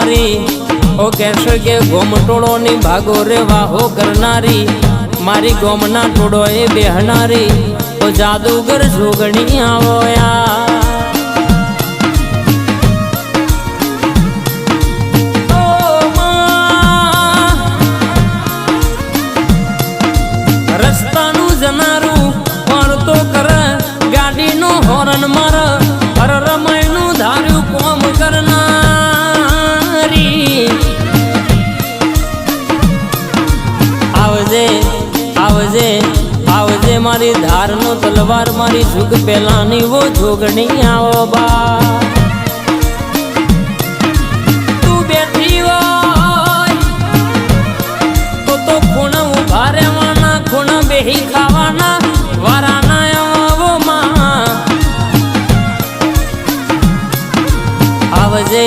મારી ઓ કહેશે કે ગોમટોળોની ભાગો રે વાહો કરનારી મારી ગોમના ટોળો એ બેહનારી ઓ જાદુગર જોગણી આવો યાર રસ્તાનું જનારું પડતો કર ગાડીનો હોર્ન માર હર રમાયનું ધાર્યું કોમ કરનારી આવજે આવજે આવજે મારી ધારનો તલવાર મારી જુગ પેલાની વો જોગણી આવો બા